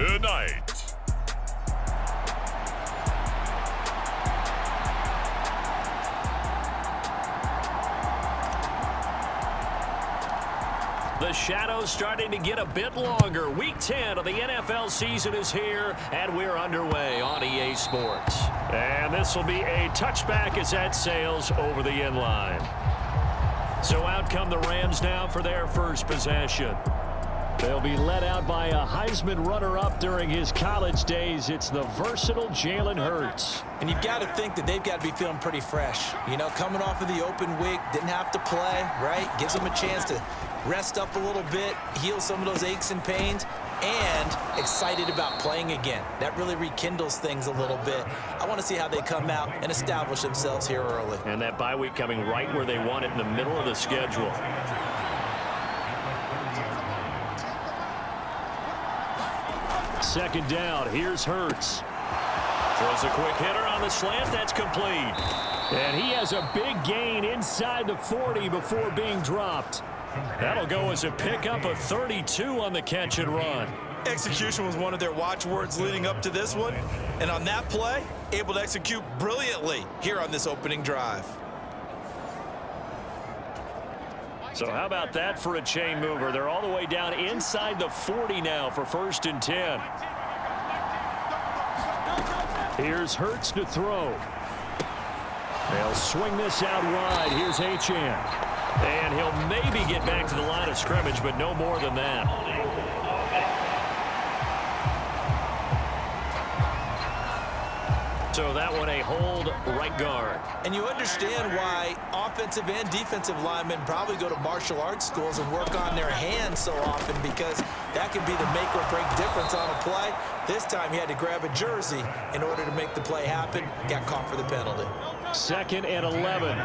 tonight. The shadow's starting to get a bit longer. Week 10 of the NFL season is here, and we're underway on EA Sports. And this will be a touchback as that sails over the end line. So out come the Rams now for their first possession. They'll be led out by a Heisman runner-up during his college days. It's the versatile Jalen Hurts. And you've got to think that they've got to be feeling pretty fresh. You know, coming off of the open week, didn't have to play, right? Gives them a chance to rest up a little bit, heal some of those aches and pains, and excited about playing again. That really rekindles things a little bit. I want to see how they come out and establish themselves here early. And that bye week coming right where they want it in the middle of the schedule. Second down, here's Hurts. Throws a quick hitter on the slant, that's complete. And he has a big gain inside the 40 before being dropped. That'll go as a pickup of 32 on the catch and run. Execution was one of their watchwords leading up to this one. And on that play, able to execute brilliantly here on this opening drive. So how about that for a chain mover? They're all the way down inside the 40 now for 1st and 10. Here's Hurts to throw. They'll swing this out wide. Here's Achane. And he'll maybe get back to the line of scrimmage, but no more than that. So that one a hold right guard. And you understand why offensive and defensive linemen probably go to martial arts schools and work on their hands so often, because that can be the make or break difference on a play. This time he had to grab a jersey in order to make the play happen. Got caught for the penalty. 2nd and 11.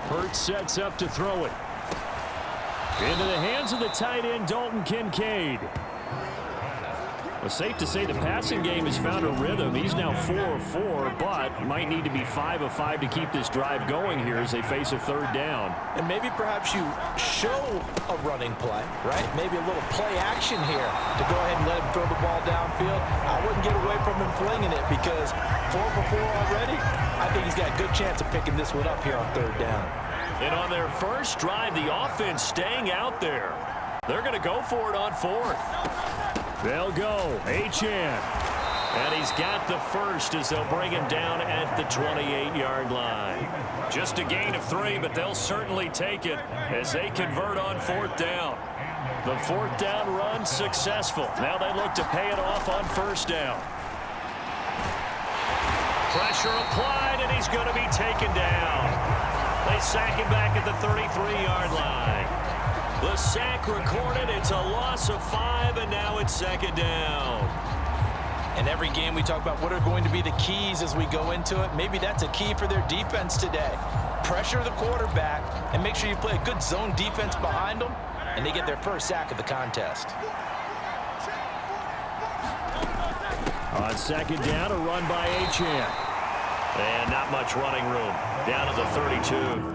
Hurts sets up to throw it. Into the hands of the tight end, Dalton Kincaid. Well, safe to say the passing game has found a rhythm. He's now 4 of 4, but might need to be 5 of 5 to keep this drive going here as they face a 3rd down. And maybe perhaps you show a running play, right? Maybe a little play action here to go ahead and let him throw the ball downfield. I wouldn't get away from him flinging it, because 4 for 4 already, I think he's got a good chance of picking this one up here on 3rd down. And on their first drive, the offense staying out there. They're going to go for it on 4th. They'll go. Achane. And he's got the first as they'll bring him down at the 28-yard line. Just a gain of 3, but they'll certainly take it as they convert on 4th down. The 4th down run successful. Now they look to pay it off on 1st down. Pressure applied, and he's going to be taken down. They sack him back at the 33-yard line. The sack recorded. It's a loss of 5, and now it's 2nd down. And every game we talk about what are going to be the keys as we go into it. Maybe that's a key for their defense today. Pressure the quarterback and make sure you play a good zone defense behind them, and they get their first sack of the contest. On 2nd down, a run by Achane. And not much running room. Down to the 32.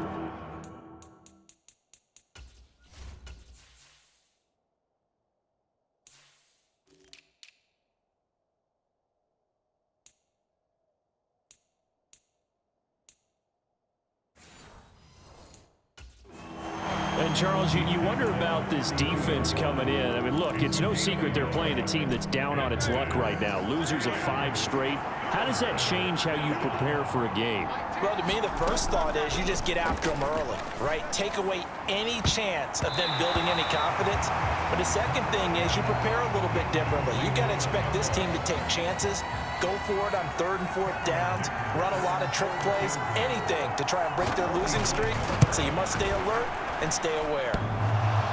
And Charles, you wonder about this defense coming in. I mean, look, it's no secret they're playing a team that's down on its luck right now. Losers of 5 straight. How does that change how you prepare for a game? Well, to me, the first thought is you just get after them early, right? Take away any chance of them building any confidence. But the second thing is you prepare a little bit differently. You got to expect this team to take chances, go for it on 3rd and 4th downs, run a lot of trick plays, anything to try and break their losing streak. So you must stay alert and stay aware.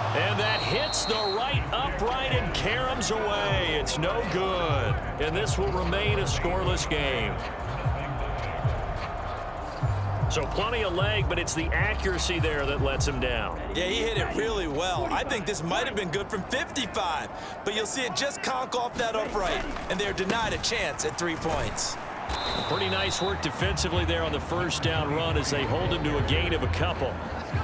And that hits the right upright and caroms away. It's no good. And this will remain a scoreless game. So plenty of leg, but it's the accuracy there that lets him down. Yeah, he hit it really well. I think this might have been good from 55. But you'll see it just conk off that upright, and they're denied a chance at 3 points. Pretty nice work defensively there on the first down run as they hold him to a gain of a couple.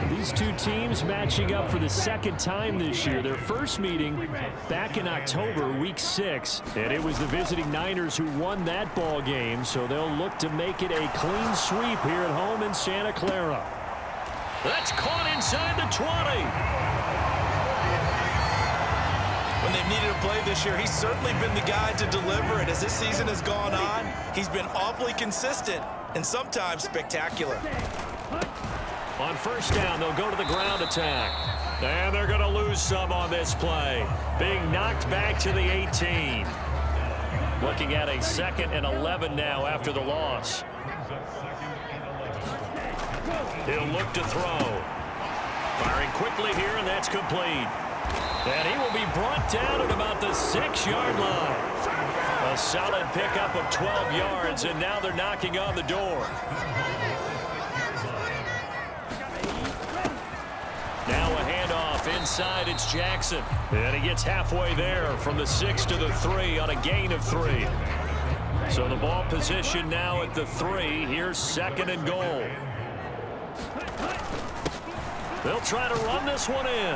These two teams matching up for the second time this year. Their first meeting back in October, week 6, and it was the visiting Niners who won that ball game, so they'll look to make it a clean sweep here at home in Santa Clara. That's caught inside the 20. When they've needed a play this year, he's certainly been the guy to deliver it. As this season has gone on, he's been awfully consistent and sometimes spectacular. On first down, they'll go to the ground attack. And they're going to lose some on this play. Being knocked back to the 18. Looking at a 2nd and 11 now after the loss. He'll look to throw. Firing quickly here, and that's complete. And he will be brought down at about the 6-yard line. A solid pickup of 12 yards, and now they're knocking on the door. Now a handoff inside. It's Jackson. And he gets halfway there from the 6 to the 3 on a gain of 3. So the ball position now at the 3. Here's 2nd and goal. They'll try to run this one in.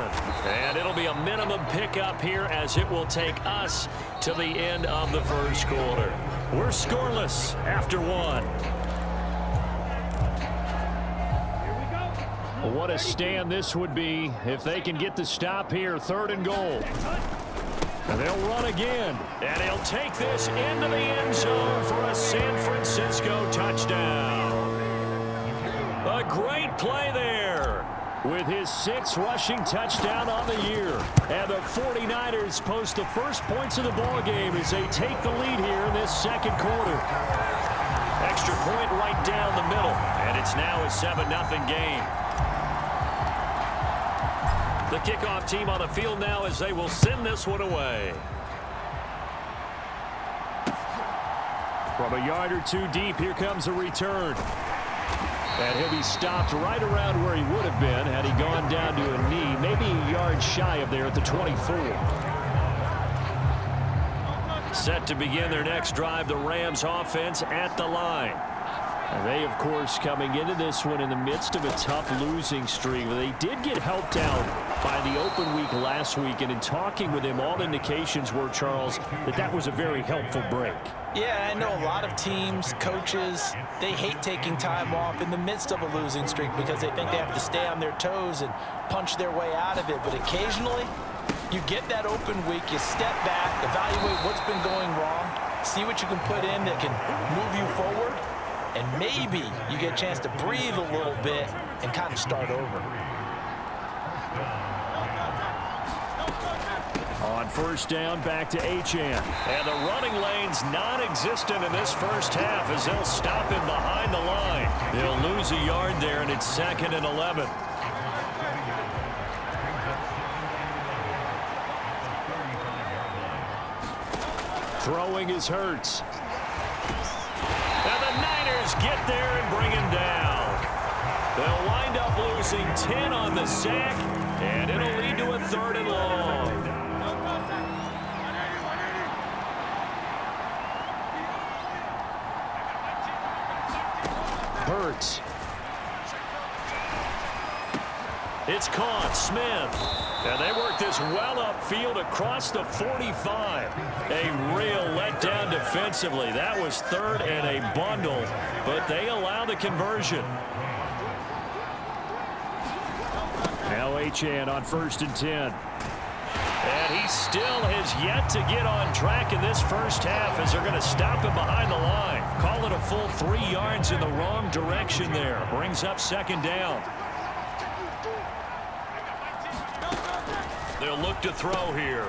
And it'll be a minimum pickup here as it will take us to the end of the first quarter. We're scoreless after 1. Well, what a stand this would be if they can get the stop here. 3rd and goal. And they'll run again. And he'll take this into the end zone for a San Francisco touchdown. A great play there with his 6th rushing touchdown on the year. And the 49ers post the first points of the ball game as they take the lead here in this 2nd quarter. Extra point right down the middle. And it's now a 7-0 game. The kickoff team on the field now as they will send this one away. From a yard or 2 deep, here comes a return. And he'll be stopped right around where he would have been had he gone down to a knee, maybe a yard shy of there at the 24. Set to begin their next drive, the Rams offense at the line. And they, of course, coming into this one in the midst of a tough losing streak. They did get helped out by the open week last week, and in talking with him, all indications were, Charles, that was a very helpful break. Yeah, I know a lot of teams, coaches, they hate taking time off in the midst of a losing streak because they think they have to stay on their toes and punch their way out of it. But occasionally, you get that open week, you step back, evaluate what's been going wrong, see what you can put in that can move you forward, and maybe you get a chance to breathe a little bit and kind of start over. On first down, back to Achane. And the running lane's non-existent in this first half as they'll stop him behind the line. They'll lose a yard there, and it's 2nd and 11. Throwing is Hurts. And the Niners get there and bring him down. They'll wind up losing 10 on the sack, and it'll lead to a 3rd and long. Hurts. It's caught. Smith. And they work this well upfield across the 45. A real letdown defensively. That was 3rd and a bundle, but they allow the conversion. Now Achane on 1st and 10. And he still has yet to get on track in this first half as they're going to stop him behind the line. Call it a full 3 yards in the wrong direction there. Brings up 2nd down. They'll look to throw here.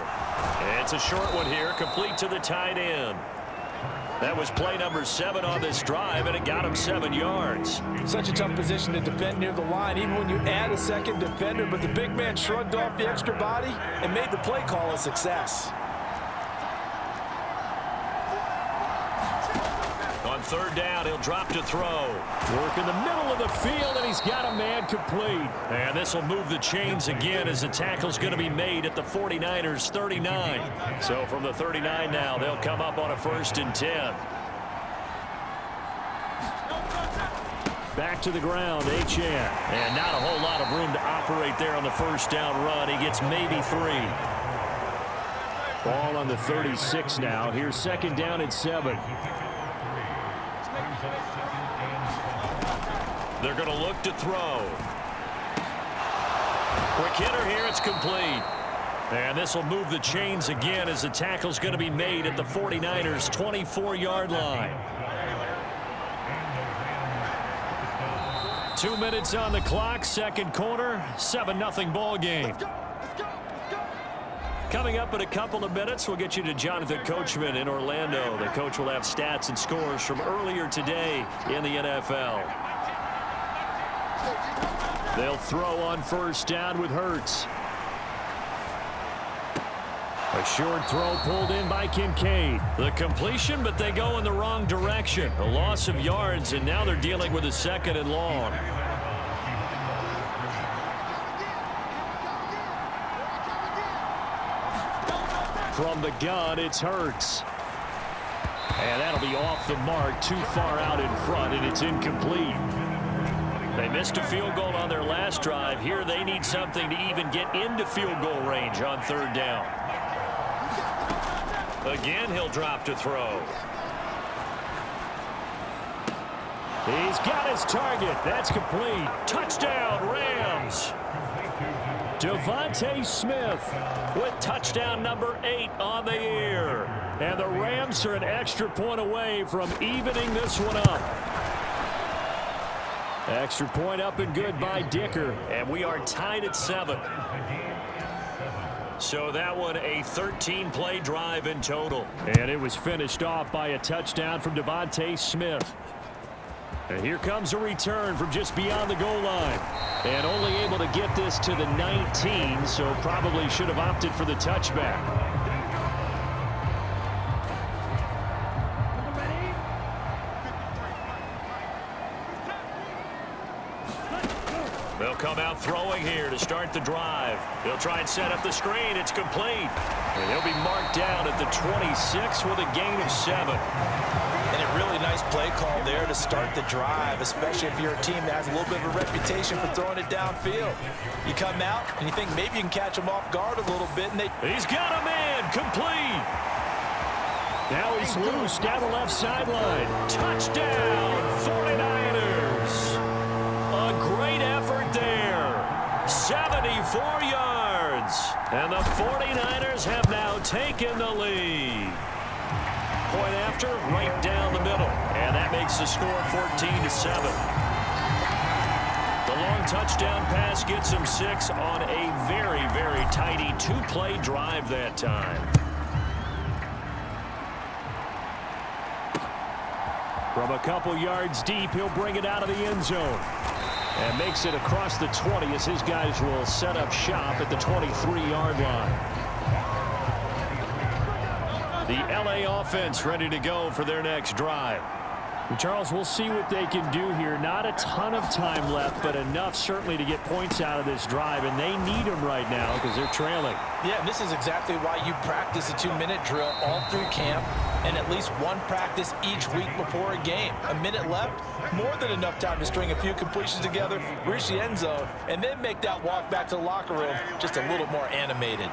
It's a short one here, complete to the tight end. That was play number 7 on this drive, and it got him 7 yards. Such a tough position to defend near the line, even when you add a second defender, but the big man shrugged off the extra body and made the play call a success. On 3rd down, he'll drop to throw. Work in the middle of the field, and he's got a man complete. And this will move the chains again as the tackle's going to be made at the 49ers' 39. So from the 39 now, they'll come up on a 1st and 10. Back to the ground, Achane. And not a whole lot of room to operate there on the first down run. He gets maybe 3. Ball on the 36 now. Here's second down and 7. They're going to look to throw. Quick hitter here. It's complete. And this will move the chains again as the tackle's going to be made at the 49ers' 24-yard line. 2 minutes on the clock, second quarter, 7-0 ball game. Coming up in a couple of minutes, we'll get you to Jonathan Coachman in Orlando. The coach will have stats and scores from earlier today in the NFL. They'll throw on first down with Hurts. A short throw pulled in by Kincaid. The completion, but they go in the wrong direction. A loss of yards, and now they're dealing with a second and long. From the gun, it's Hurts. And that'll be off the mark, too far out in front, and it's incomplete. They missed a field goal on their last drive. Here they need something to even get into field goal range on third down. Again, he'll drop to throw. He's got his target. That's complete. Touchdown, Rams. Devontae Smith with touchdown number 8 on the year. And the Rams are an extra point away from evening this one up. Extra point up and good by Dicker. And we are tied at 7. So that one a 13-play drive in total. And it was finished off by a touchdown from Devontae Smith. And here comes a return from just beyond the goal line. And only able to get this to the 19, so probably should have opted for the touchback. They'll come out throwing here to start the drive. They'll try and set up the screen. It's complete. And they'll be marked down at the 26 with a gain of 7. And a really nice play call there to start the drive, especially if you're a team that has a little bit of a reputation for throwing it downfield. You come out and you think maybe you can catch them off guard a little bit, and he's got a man, complete. Now he's loose down the left sideline. Touchdown, 49ers. A great effort there. 74 yards. And the 49ers have now taken the lead. Point after, right down the middle. And that makes the score 14-7. The long touchdown pass gets him 6 on a very, very tidy 2-play drive that time. From a couple yards deep, he'll bring it out of the end zone. And makes it across the 20 as his guys will set up shop at the 23-yard line. The LA offense ready to go for their next drive. Charles, we'll see what they can do here. Not a ton of time left, but enough certainly to get points out of this drive, and they need them right now because they're trailing. Yeah, and this is exactly why you practice a 2-minute drill all through camp and at least one practice each week before a game. A minute left, more than enough time to string a few completions together, reach the end zone, and then make that walk back to the locker room just a little more animated.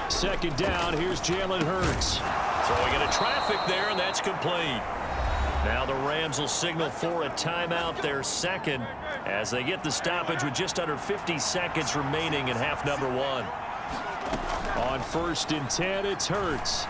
Second down, here's Jalen Hurts. Throwing into traffic there, and that's complete. Now the Rams will signal for a timeout, their second, as they get the stoppage with just under 50 seconds remaining in half number 1. On 1st and 10, it's Hurts.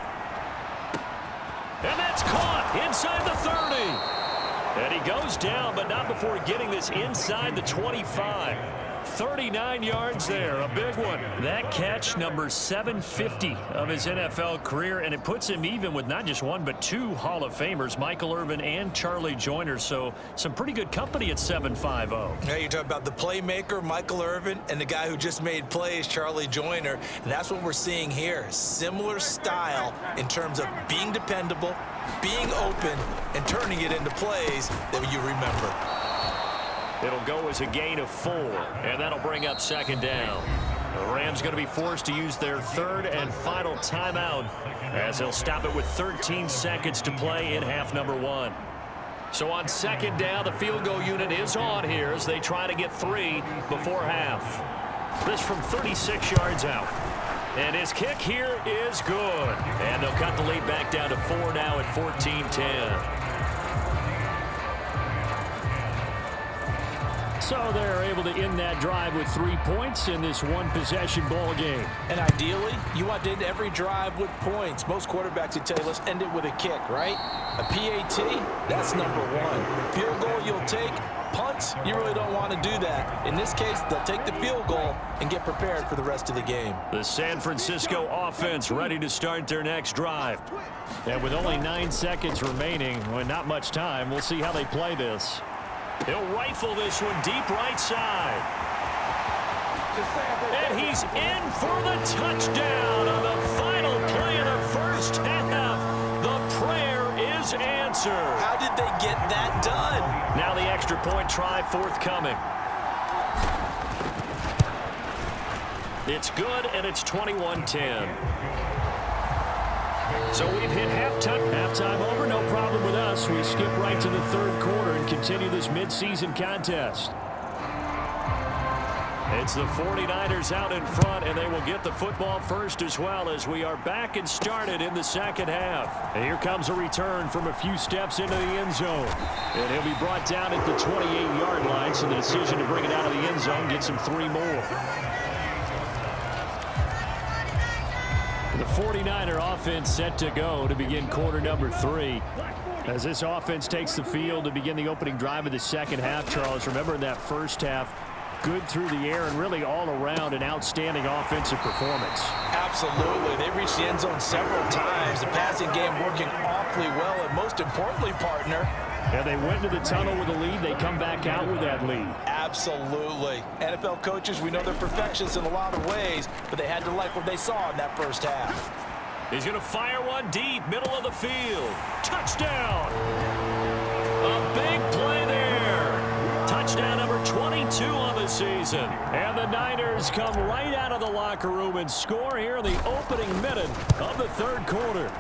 And that's caught inside the 30. And he goes down, but not before getting this inside the 25. 39 yards there, a big one. That catch, number 750 of his NFL career, and it puts him even with not just one but 2 Hall of Famers, Michael Irvin and Charlie Joyner. So some pretty good company at 750. Yeah, you talk about the playmaker, Michael Irvin, and the guy who just made plays, Charlie Joyner. And that's what we're seeing here. Similar style in terms of being dependable, being open, and turning it into plays that you remember. It'll go as a gain of 4, and that'll bring up second down. The Rams going to be forced to use their third and final timeout as they'll stop it with 13 seconds to play in half number 1. So on second down, the field goal unit is on here as they try to get 3 before half. This from 36 yards out. And his kick here is good. And they'll cut the lead back down to 4 now at 14-10. So they're able to end that drive with 3 points in this one-possession ball game. And ideally, you want to end every drive with points. Most quarterbacks would tell you, let's end it with a kick, right? A PAT, that's number 1. Field goal you'll take. Punts, you really don't want to do that. In this case, they'll take the field goal and get prepared for the rest of the game. The San Francisco offense ready to start their next drive. And with only 9 seconds remaining, well, not much time, we'll see how they play this. He'll rifle this one deep right side. And he's in for the touchdown on the final play of the first half. The prayer is answered. How did they get that done? Now the extra point try forthcoming. It's good, and it's 21-10. So we've hit halftime. Halftime over, no problem with us. We skip right to the third quarter and continue this midseason contest. It's the 49ers out in front, and they will get the football first as well as we are back and started in the second half. And here comes a return from a few steps into the end zone. And he'll be brought down at the 28-yard line, so the decision to bring it out of the end zone gets him 3 more. The 49er offense set to go to begin quarter number 3. As this offense takes the field to begin the opening drive of the second half, Charles, remember in that first half, good through the air and really all around an outstanding offensive performance. Absolutely. They reached the end zone several times. The passing game working awfully well, and most importantly, partner, Yeah, they went to the tunnel with a lead. They come back out with that lead. absolutely. NFL coaches, we know they're perfectionists in a lot of ways, but they had to like what they saw in that first half. He's going to fire one deep, middle of the field. Touchdown! A big play there. Touchdown number 22 on the season. And the Niners come right out of the locker room and score here in the opening minute of the third quarter.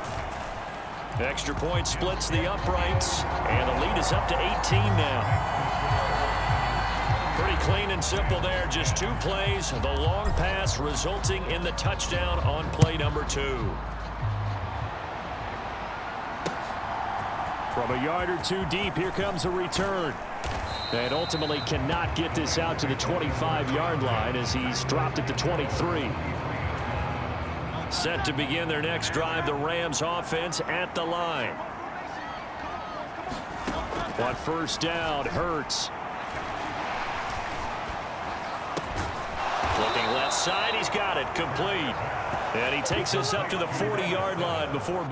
Extra point splits the uprights, and the lead is up to 18 now. Pretty clean and simple there. Just 2 plays. The long pass resulting in the touchdown on play number 2. From a yard or 2 deep, here comes a return. And ultimately cannot get this out to the 25-yard line as he's dropped at the 23. Set to begin their next drive, the Rams offense at the line. On first down, Hurts. Looking left side, he's got it, complete. And he takes us up to the 40-yard line before...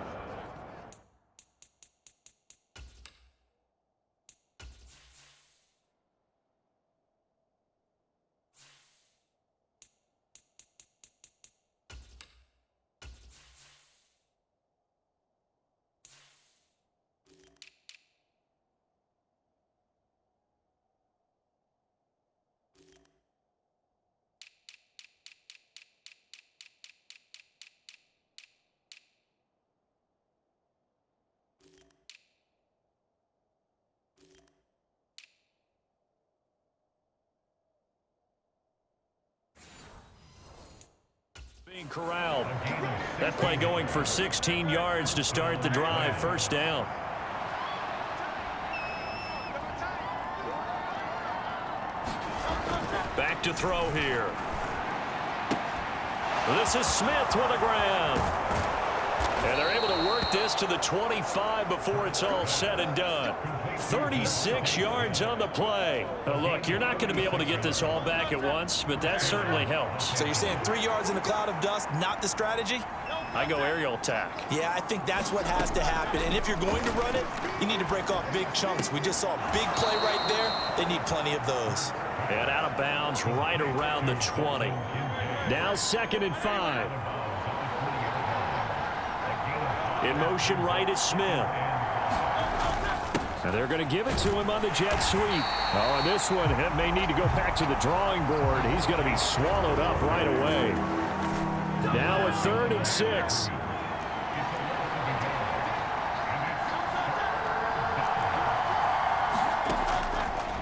being corralled. That play going for 16 yards to start the drive. First down. Back to throw here. This is Smith with a grab. And they're able to work this to the 25 before it's all said and done. 36 yards on the play. Now look, you're not going to be able to get this all back at once, but that certainly helps. So you're saying 3 yards in a cloud of dust, not the strategy? I go aerial attack. Yeah, I think that's what has to happen. And if you're going to run it, you need to break off big chunks. We just saw a big play right there. They need plenty of those. And out of bounds right around the 20. Now 2nd and 5. In motion right is Smith. And they're going to give it to him on the jet sweep. Oh, and this one may need to go back to the drawing board. He's going to be swallowed up right away. Now a 3rd and 6.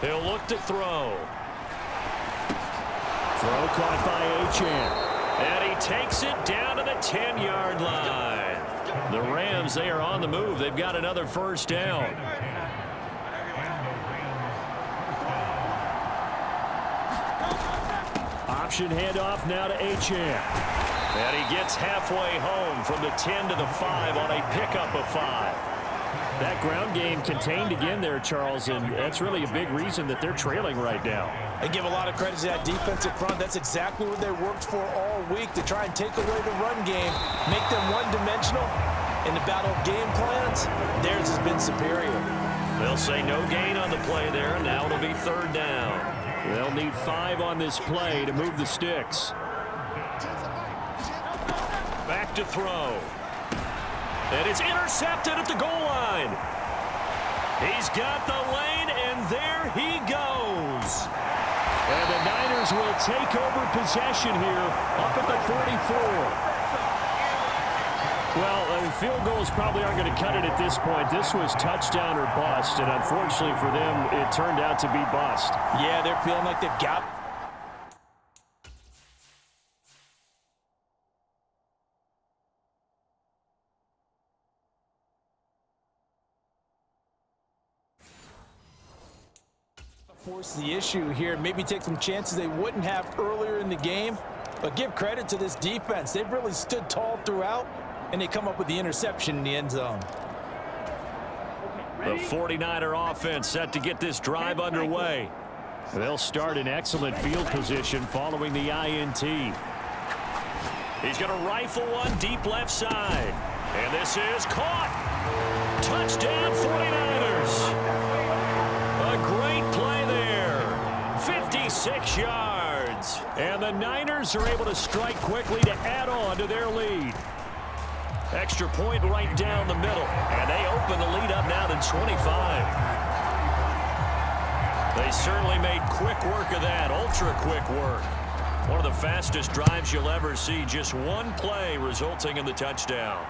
He'll look to throw. Throw caught by Achane. And he takes it down to the 10-yard line. The Rams, they are on the move. They've got another first down. Option handoff now to Achane. And he gets halfway home from the 10 to the 5 on a pickup of 5. That ground game contained again there, Charles, and that's really a big reason that they're trailing right now. I give a lot of credit to that defensive front. That's exactly what they worked for all week, to try and take away the run game, make them one-dimensional. In the battle of game plans, theirs has been superior. They'll say no gain on the play there, and now it'll be 3rd down. They'll need 5 on this play to move the sticks. Back to throw. And it's intercepted at the goal line. He's got the lane, and there he goes. And the Niners will take over possession here up at the 44. Well, field goals probably aren't going to cut it at this point. This was touchdown or bust, and unfortunately for them, it turned out to be bust. Yeah, they're feeling like they've got... force the issue here, maybe take some chances they wouldn't have earlier in the game. But give credit to this defense. They've really stood tall throughout, and they come up with the interception in the end zone. The 49er offense set to get this drive underway. They'll start in excellent field position following the INT. He's going to rifle one deep left side. And this is caught. Touchdown 49ers. A great play there. 56 yards. And the Niners are able to strike quickly to add on to their lead. Extra point right down the middle. And they open the lead up now to 25. They certainly made quick work of that. Ultra quick work. One of the fastest drives you'll ever see. Just one play resulting in the touchdown.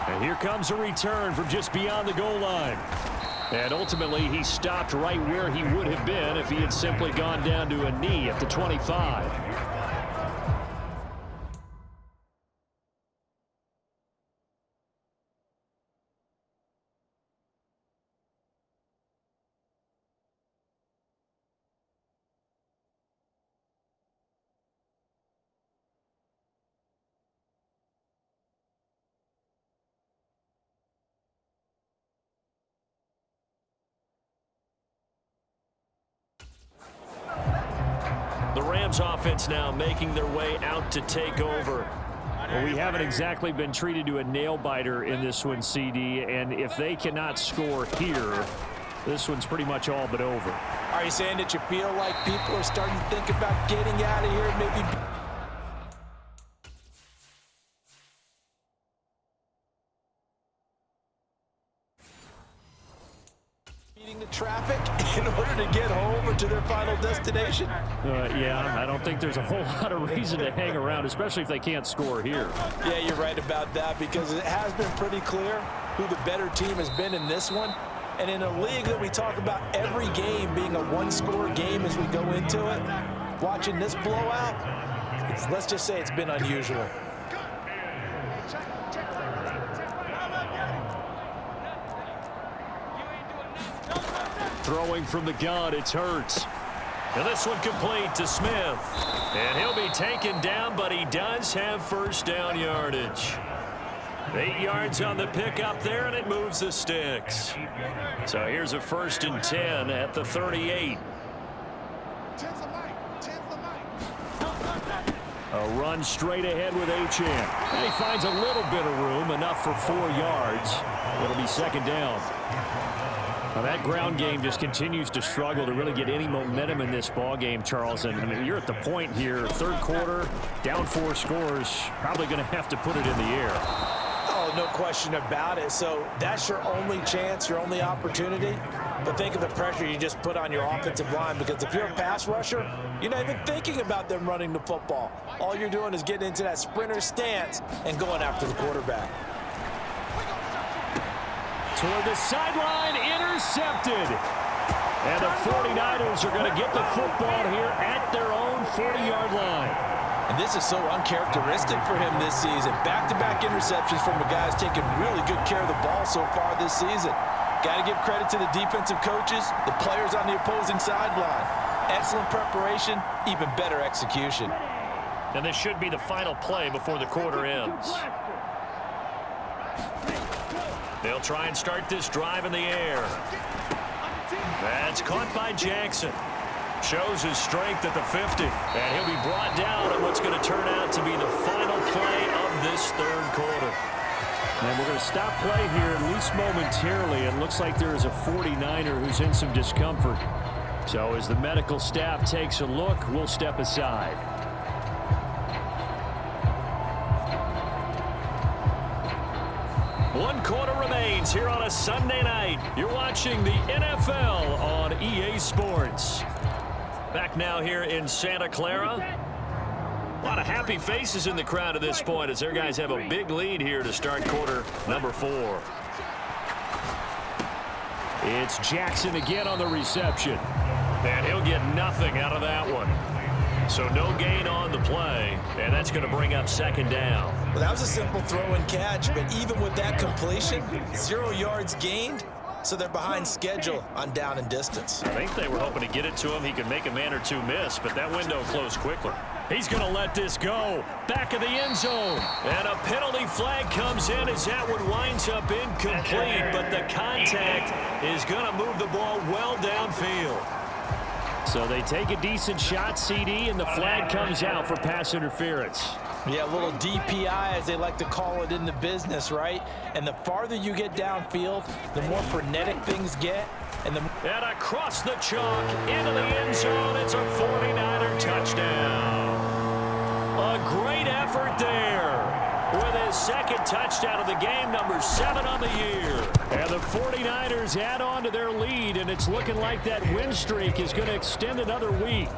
And here comes a return from just beyond the goal line. And ultimately, he stopped right where he would have been if he had simply gone down to a knee at the 25. The Rams offense now making their way out to take over. Well, we haven't exactly been treated to a nail-biter in this one, CD, and if they cannot score here, this one's pretty much all but over. Are you saying that you feel like people are starting to think about getting out of here, maybe? The traffic in order to get home or to their final destination? Yeah, I don't think there's a whole lot of reason to hang around, especially if they can't score here. Yeah, you're right about that, because it has been pretty clear who the better team has been in this one. And in a league that we talk about every game being a one-score game as we go into it, watching this blowout, let's just say it's been unusual. Throwing from the gun, it's Hurts. And this one complete to Smith. And he'll be taken down, but he does have first down yardage. 8 yards on the pickup there, and it moves the sticks. So here's a 1st and 10 at the 38. A run straight ahead with Achane. And he finds a little bit of room, enough for 4 yards. It'll be 2nd down. Now that ground game just continues to struggle to really get any momentum in this ball game, Charles. And I mean, you're at the point here, 3rd quarter, down 4 scores, probably going to have to put it in the air. Oh, no question about it. So that's your only chance, your only opportunity. But think of the pressure you just put on your offensive line, because if you're a pass rusher, you're not even thinking about them running the football. All you're doing is getting into that sprinter stance and going after the quarterback. Toward the sideline, intercepted. And the 49ers are going to get the football here at their own 40-yard line. And this is so uncharacteristic for him this season. Back-to-back interceptions from a guy who's taking really good care of the ball so far this season. Got to give credit to the defensive coaches, the players on the opposing sideline. Excellent preparation, even better execution. And this should be the final play before the quarter ends. They'll try and start this drive in the air. That's caught by Jackson. Shows his strength at the 50. And he'll be brought down at what's going to turn out to be the final play of this third quarter. And we're going to stop play here, at least momentarily. It looks like there is a 49er who's in some discomfort. So as the medical staff takes a look, we'll step aside. One quarter remains here on a Sunday night. You're watching the NFL on EA Sports. Back now here in Santa Clara. A lot of happy faces in the crowd at this point as their guys have a big lead here to start quarter number 4. It's Jackson again on the reception. And he'll get nothing out of that one. So no gain on the play, and that's going to bring up second down. Well, that was a simple throw and catch, but even with that completion, 0 yards gained, so they're behind schedule on down and distance. I think they were hoping to get it to him. He could make a man or two miss, but that window closed quickly. He's going to let this go. Back of the end zone. And a penalty flag comes in as that one winds up incomplete, but the contact is going to move the ball well downfield. So they take a decent shot, CD, and the flag comes out for pass interference. Yeah, a little DPI, as they like to call it in the business, right? And the farther you get downfield, the more frenetic things get. And across the chalk, into the end zone, it's a 49er touchdown. A great effort there with his second touchdown of the game, number 7 on the year. And the 49ers add on to their lead, and it's looking like that win streak is going to extend another week.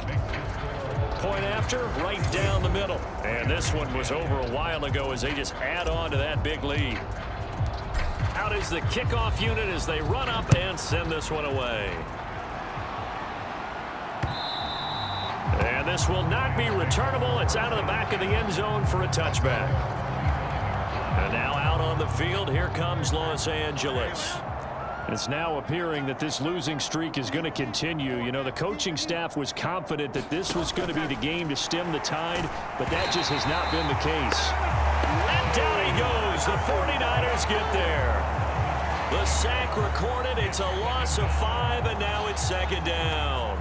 Point after, right down the middle. And this one was over a while ago as they just add on to that big lead. Out is the kickoff unit as they run up and send this one away. And this will not be returnable. It's out of the back of the end zone for a touchback. And now out on the field, here comes Los Angeles. It's now appearing that this losing streak is going to continue. You know, the coaching staff was confident that this was going to be the game to stem the tide, but that just has not been the case. And down he goes. The 49ers get there. The sack recorded. It's a loss of 5, and now it's second down.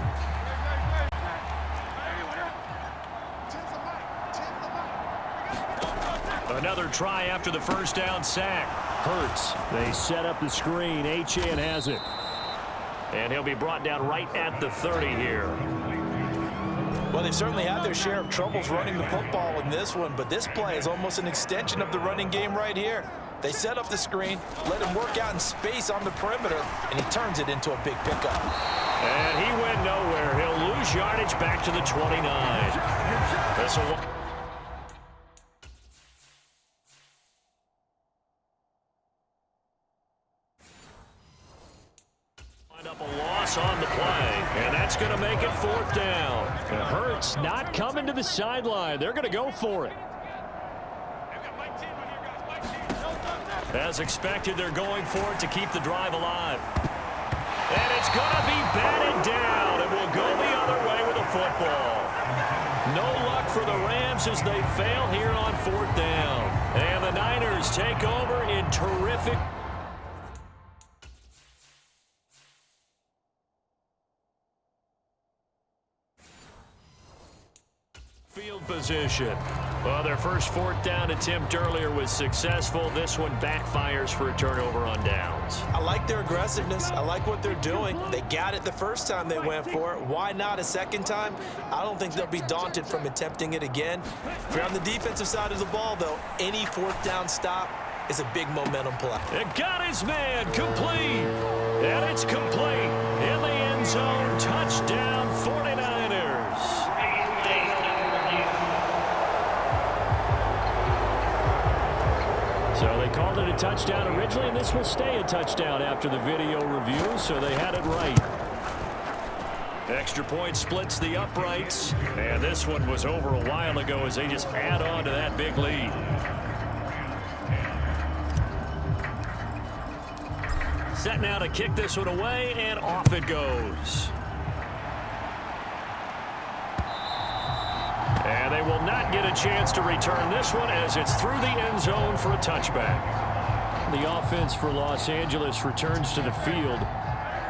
Another try after the first down sack. Hurts. They set up the screen. Achane has it. And he'll be brought down right at the 30 here. Well, they've certainly had their share of troubles running the football in this one, but this play is almost an extension of the running game right here. They set up the screen, let him work out in space on the perimeter, and he turns it into a big pickup. And he went nowhere. He'll lose yardage back to the 29. This will up a loss on the play, and that's going to make it 4th down. And Hurts not coming to the sideline. They're going to go for it. As expected, they're going for it to keep the drive alive. And it's going to be batted down, and will go the other way with a football. No luck for the Rams as they fail here on 4th down. And the Niners take over in terrific field position. Well, their first 4th down attempt earlier was successful. This one backfires for a turnover on downs. I like their aggressiveness. I like what they're doing. They got it the first time they went for it. Why not a second time? I don't think they'll be daunted from attempting it again. If you're on the defensive side of the ball, though, any 4th down stop is a big momentum play. It got his man complete. And it's complete. In the end zone, touchdown 49ers. So they called it a touchdown originally, and this will stay a touchdown after the video review, so they had it right. Extra point splits the uprights, and this one was over a while ago as they just add on to that big lead. Set now to kick this one away, and off it goes. And they will not get a chance to return this one as it's through the end zone for a touchback. The offense for Los Angeles returns to the field.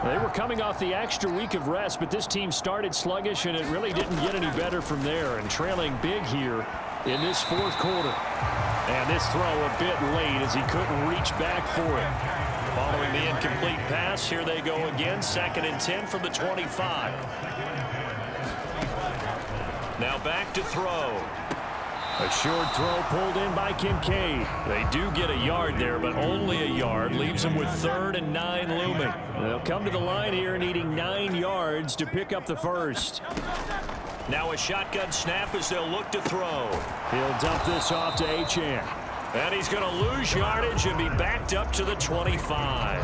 They were coming off the extra week of rest, but this team started sluggish, and it really didn't get any better from there, and trailing big here in this fourth quarter. And this throw a bit late as he couldn't reach back for it. Following the incomplete pass, here they go again, 2nd and 10 from the 25. Now back to throw. A short throw pulled in by Kincaid. They do get a yard there, but only a yard. Leaves them with 3rd and 9 looming. They'll come to the line here needing 9 yards to pick up the first. Now a shotgun snap as they'll look to throw. He'll dump this off to Achane. And he's going to lose yardage and be backed up to the 25.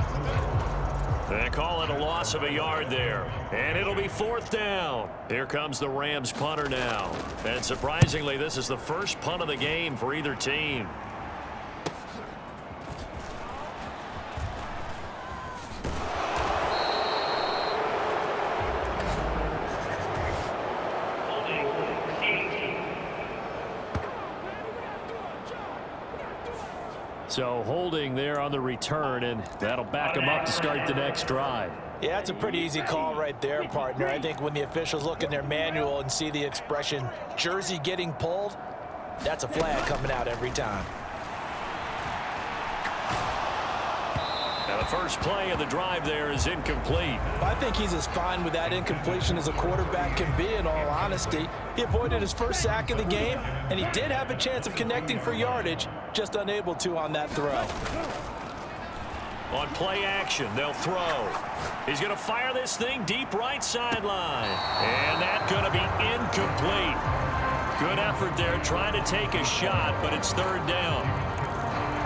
They call it a loss of a yard there. And it'll be 4th down. Here comes the Rams punter now. And surprisingly, this is the first punt of the game for either team. So holding there on the return, and that'll back them up to start the next drive. Yeah, that's a pretty easy call right there, partner. I think when the officials look in their manual and see the expression jersey getting pulled, that's a flag coming out every time. Now the first play of the drive there is incomplete. I think he's as fine with that incompletion as a quarterback can be, in all honesty. He avoided his first sack of the game, and he did have a chance of connecting for yardage, just unable to on that throw. On play action, they'll throw. He's going to fire this thing deep right sideline. And that's going to be incomplete. Good effort there trying to take a shot, but it's 3rd down.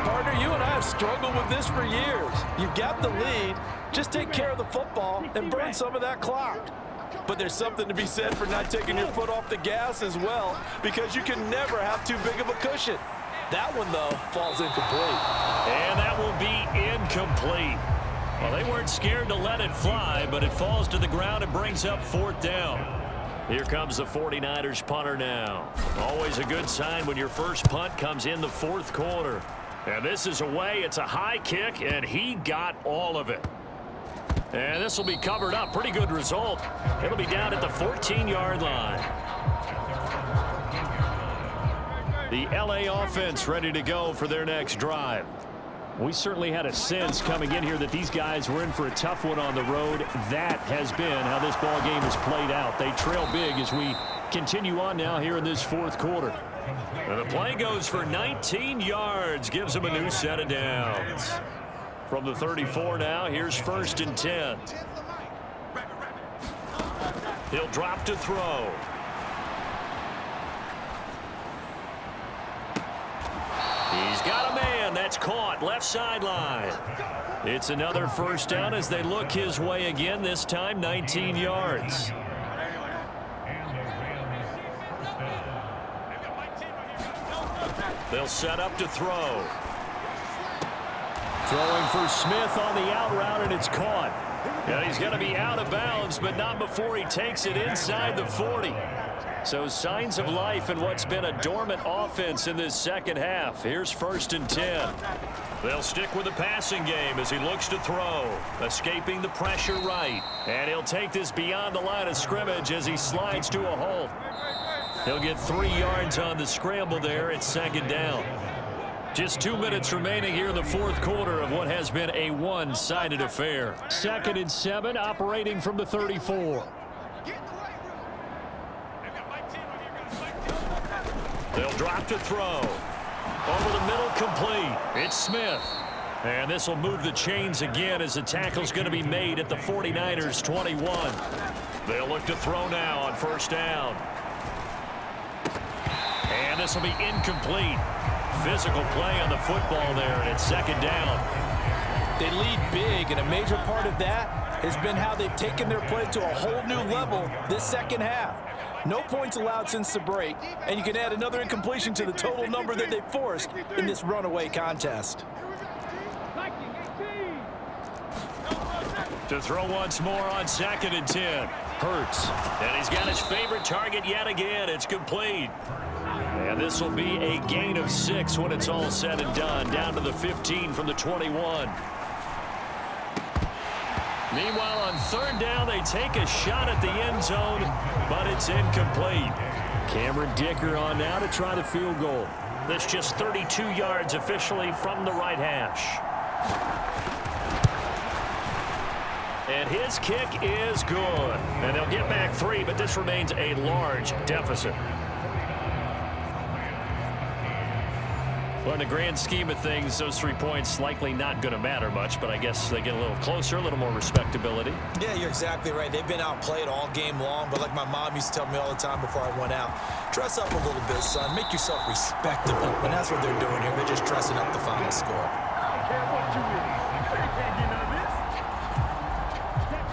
Partner, you and I have struggled with this for years. You've got the lead. Just take care of the football and burn some of that clock. But there's something to be said for not taking your foot off the gas as well, because you can never have too big of a cushion. That one, though, falls incomplete. And that will be incomplete. Well, they weren't scared to let it fly, but it falls to the ground and brings up 4th down. Here comes the 49ers punter now. Always a good sign when your first punt comes in the 4th quarter. And this is away. It's a high kick, and he got all of it. And this will be covered up. Pretty good result. It'll be down at the 14-yard line. The LA offense ready to go for their next drive. We certainly had a sense coming in here that these guys were in for a tough one on the road. That has been how this ball game has played out. They trail big as we continue on now here in this 4th quarter. And the play goes for 19 yards, gives them a new set of downs. From the 34 now, here's 1st and 10. He'll drop to throw. He's got a man. That's caught. Left sideline. It's another 1st down as they look his way again, this time 19 yards. They'll set up to throw. Throwing for Smith on the out route, and it's caught. Yeah, he's going to be out of bounds, but not before he takes it inside the 40. So signs of life in what's been a dormant offense in this second half. Here's 1st and 10. They'll stick with the passing game as he looks to throw. Escaping the pressure right. And he'll take this beyond the line of scrimmage as he slides to a halt. He'll get 3 yards on the scramble there. It's 2nd down. Just 2 minutes remaining here in the 4th quarter of what has been a one-sided affair. 2nd and 7, operating from the 34. They'll drop to throw. Over the middle, complete. It's Smith. And this will move the chains again as the tackle's going to be made at the 49ers 21. They'll look to throw now on first down. And this will be incomplete. Physical play on the football there, and it's second down. They lead big, and a major part of that has been how they've taken their play to a whole new level this second half. No points allowed since the break, and you can add another incompletion to the total number that they forced in this runaway contest. To throw once more on 2nd and 10. Hurts. And he's got his favorite target yet again. It's complete. And this will be a gain of 6 when it's all said and done. Down to the 15 from the 21. Meanwhile, on third down, they take a shot at the end zone, but it's incomplete. Cameron Dicker on now to try the field goal. This just 32 yards officially from the right hash. And his kick is good. And they'll get back 3, but this remains a large deficit. Well, in the grand scheme of things, those 3 points likely not going to matter much, but I guess they get a little closer, a little more respectability. Yeah, you're exactly right. They've been outplayed all game long, but like my mom used to tell me all the time before I went out, dress up a little bit, son. Make yourself respectable. And that's what they're doing here. They're just dressing up the final score.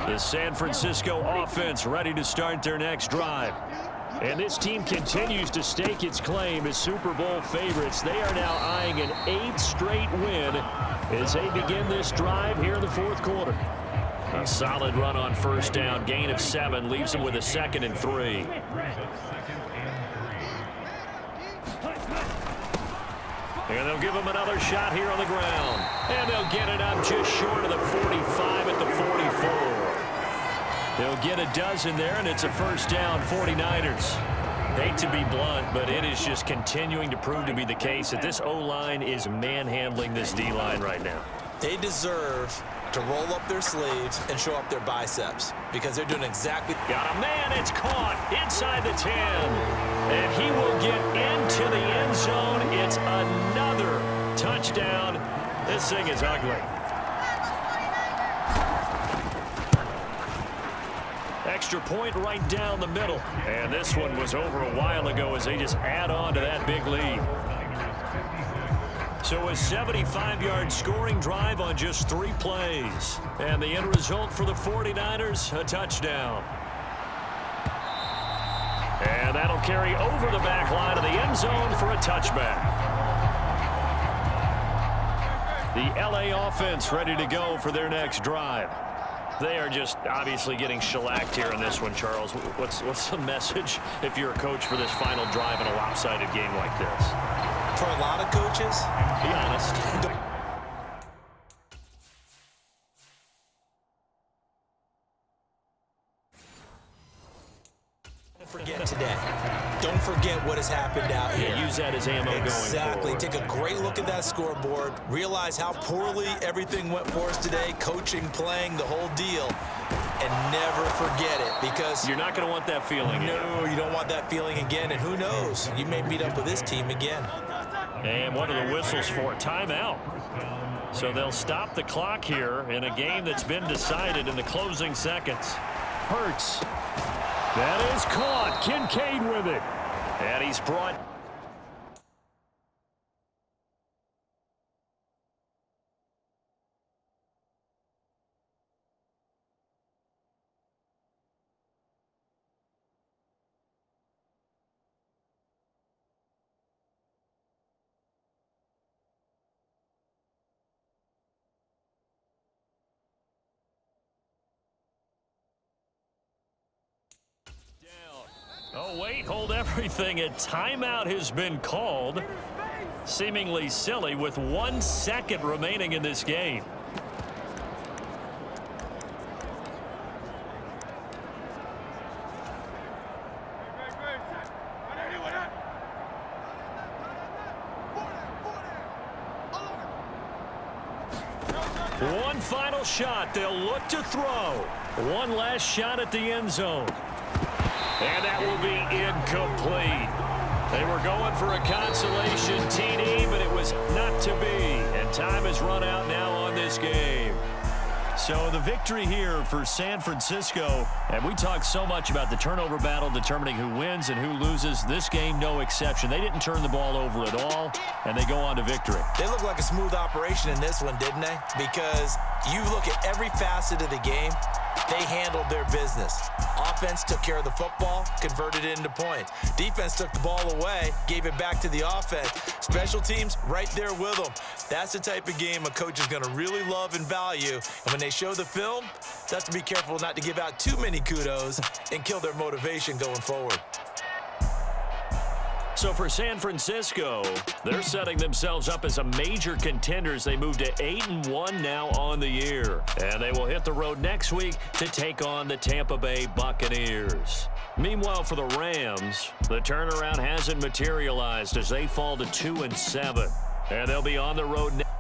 The San Francisco offense ready to start their next drive. And this team continues to stake its claim as Super Bowl favorites. They are now eyeing an 8th straight win as they begin this drive here in the 4th quarter. A solid run on first down. Gain of 7 leaves them with a 2nd and 3. And they'll give them another shot here on the ground. And they'll get it up just short of the 45 at the 44. They'll get a dozen there, and it's a first down, 49ers. Hate to be blunt, but it is just continuing to prove to be the case that this O-line is manhandling this D-line right now. They deserve to roll up their sleeves and show up their biceps because they're doing exactly. Got a man, it's caught inside the 10. And he will get into the end zone. It's another touchdown. This thing is ugly. Extra point right down the middle. And this one was over a while ago as they just add on to that big lead. So a 75-yard scoring drive on just 3 plays. And the end result for the 49ers, a touchdown. And that'll carry over the back line of the end zone for a touchback. The LA offense ready to go for their next drive. They are just obviously getting shellacked here in this one, Charles. What's the message if you're a coach for this final drive in a lopsided game like this? For a lot of coaches, be honest. Don't forget today. Don't forget what has happened out here. Yeah, use that as ammo going forward. Exactly. Take a great look at that scoreboard. Realize how poorly everything went for us today. Coaching, playing, the whole deal. And never forget it because you're not going to want that feeling. No, you don't want that feeling again. And who knows? You may meet up with this team again. And what are the whistles for? Timeout. So they'll stop the clock here in a game that's been decided in the closing seconds. Hurts. That is caught. Kincaid with it. And he's brought. Oh, wait, hold everything. A timeout has been called. Seemingly silly with 1 second remaining in this game. One final shot. They'll look to throw. One last shot at the end zone. And that will be incomplete. They were going for a consolation TD, but it was not to be. And time has run out now on this game. So the victory here for San Francisco. And we talked so much about the turnover battle determining who wins and who loses. This game, no exception. They didn't turn the ball over at all, and they go on to victory. They look like a smooth operation in this one, didn't they? Because you look at every facet of the game, they handled their business. Offense took care of the football, converted it into points. Defense took the ball away, gave it back to the offense. Special teams right there with them. That's the type of game a coach is going to really love and value. And when they show the film, they have to be careful not to give out too many kudos and kill their motivation going forward. So for San Francisco, they're setting themselves up as a major contenders. They move to 8-1 now on the year. And they will hit the road next week to take on the Tampa Bay Buccaneers. Meanwhile, for the Rams, the turnaround hasn't materialized as they fall to 2-7. And they'll be on the road next.